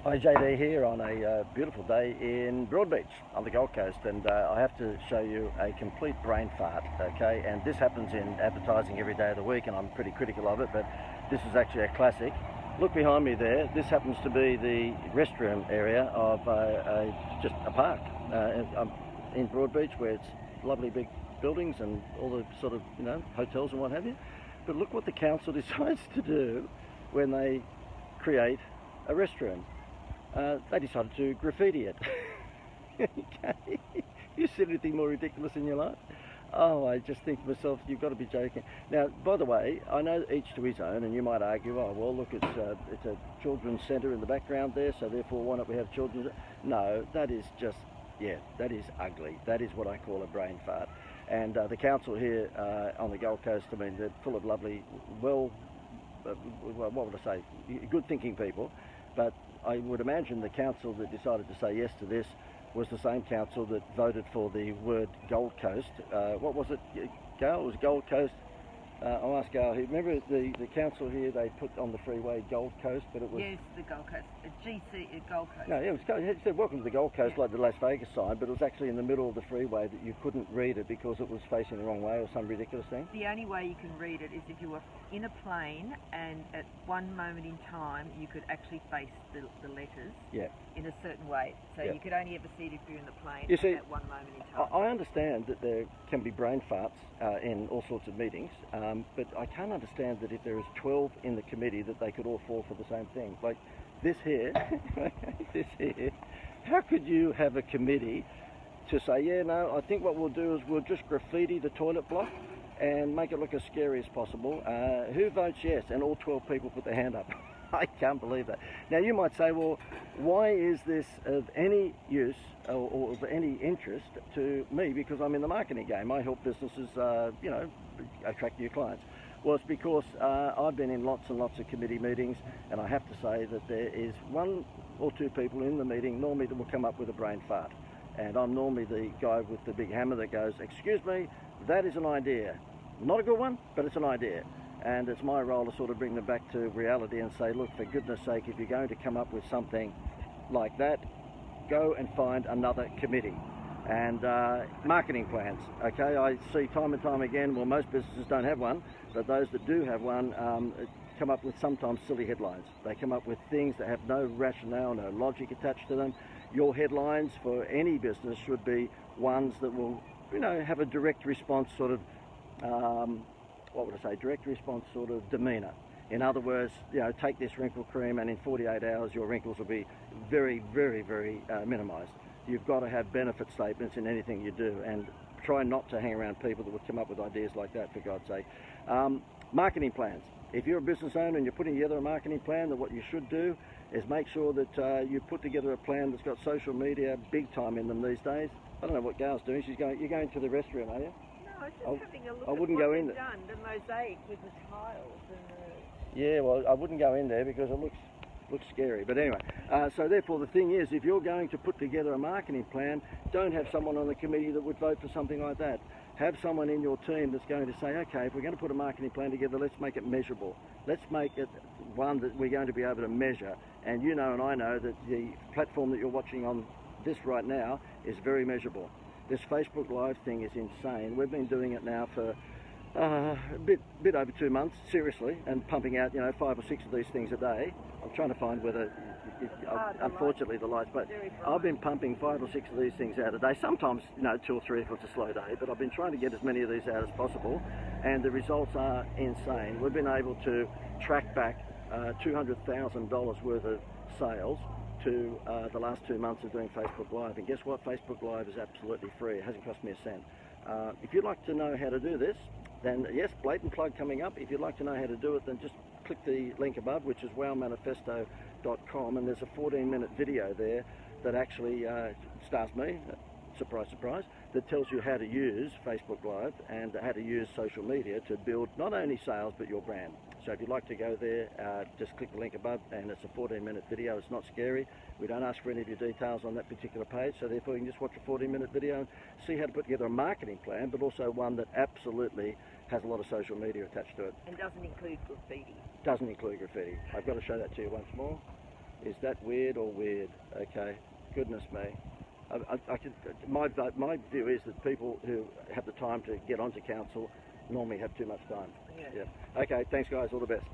Hi, JD here on a beautiful day in Broadbeach on the Gold Coast, and I have to show you a complete brain fart, okay? And this happens in advertising every day of the week, and I'm pretty critical of it, but this is actually a classic. Look behind me there. This happens to be the restroom area of just a park in Broadbeach, where it's lovely big buildings and all the sort of, hotels and what have you. But look what the council decides to do when they create a restroom. They decided to graffiti it. Okay. You see anything more ridiculous in your life? Oh, I just think to myself, you've got to be joking. Now, by the way, I know each to his own, and you might argue, oh, well, look, it's a children's centre in the background there, so therefore why not we have children's... No, that is just, that is ugly. That is what I call a brain fart. And the council here on the Gold Coast, I mean, they're full of lovely, what would I say, good thinking people, but I would imagine the council that decided to say yes to this was the same council that voted for the word Gold Coast. What was it, Gail? It was Gold Coast. I'll ask Gail here. Remember the council here, they put on the freeway Gold Coast, but it was... Yes, the Gold Coast, GC, Gold Coast. No, it said welcome to the Gold Coast, like the Las Vegas sign, but it was actually in the middle of the freeway that you couldn't read it because it was facing the wrong way or some ridiculous thing. The only way you can read it is if you were in a plane and at one moment in time you could actually face the letters in a certain way. So you could only ever see it if you're in the plane at one moment in time. I understand that there can be brain farts in all sorts of meetings, but I can't understand that if there is 12 in the committee that they could all fall for the same thing. Like this here, how could you have a committee to say, I think what we'll do is we'll just graffiti the toilet block and make it look as scary as possible. Who votes yes? And all 12 people put their hand up. I can't believe that. Now you might say, well, why is this of any use or of any interest to me? Because I'm in the marketing game. I help businesses, attract new clients. Well, it's because I've been in lots and lots of committee meetings, and I have to say that there is one or two people in the meeting normally that will come up with a brain fart. And I'm normally the guy with the big hammer that goes, excuse me, that is an idea. Not a good one, but it's an idea. And it's my role to sort of bring them back to reality and say, look, for goodness sake, if you're going to come up with something like that, go and find another committee. And marketing plans, okay? I see time and time again, well, most businesses don't have one, but those that do have one come up with sometimes silly headlines. They come up with things that have no rationale, no logic attached to them. Your headlines for any business should be ones that will, have a direct response sort of, direct response sort of demeanour. In other words, take this wrinkle cream and in 48 hours your wrinkles will be very, very, very minimised. You've got to have benefit statements in anything you do, and try not to hang around people that would come up with ideas like that, for God's sake. Marketing plans. If you're a business owner and you're putting together a marketing plan, then what you should do is make sure that you put together a plan that's got social media big time in them these days. I don't know what Gail's doing. You're going to the restroom, are you? No, I was just having a look I at wouldn't what go in they've there. done, the mosaic with the tiles and the... Yeah, well, I wouldn't go in there because it looks scary. But anyway, so therefore the thing is, if you're going to put together a marketing plan, don't have someone on the committee that would vote for something like that. Have someone in your team that's going to say, okay, if we're going to put a marketing plan together, let's make it measurable. Let's make it one that we're going to be able to measure. And and I know that the platform that you're watching on this right now is very measurable. This Facebook Live thing is insane. We've been doing it now for a bit over 2 months, seriously, and pumping out 5 or 6 of these things a day. I'm trying to find whether, unfortunately the lights, but I've been pumping 5 or 6 of these things out a day. Sometimes 2 or 3 if it's a slow day, but I've been trying to get as many of these out as possible, and the results are insane. We've been able to track back $200,000 worth of sales to the last 2 months of doing Facebook Live, and guess what? Facebook Live is absolutely free. It hasn't cost me a cent. If you'd like to know how to do this, then yes, blatant plug coming up. If you'd like to know how to do it, then just click the link above, which is wowmanifesto.com, and there's a 14-minute video there that actually stars me, surprise, surprise, that tells you how to use Facebook Live and how to use social media to build not only sales but your brand. So if you'd like to go there, just click the link above, and it's a 14-minute video. It's not scary. We don't ask for any of your details on that particular page, so therefore you can just watch a 14-minute video and see how to put together a marketing plan, but also one that absolutely has a lot of social media attached to it. And doesn't include graffiti. Doesn't include graffiti. I've got to show that to you once more. Is that weird or weird? Okay, goodness me. My view is that people who have the time to get onto council normally have too much time. Yeah. Okay, thanks guys, all the best.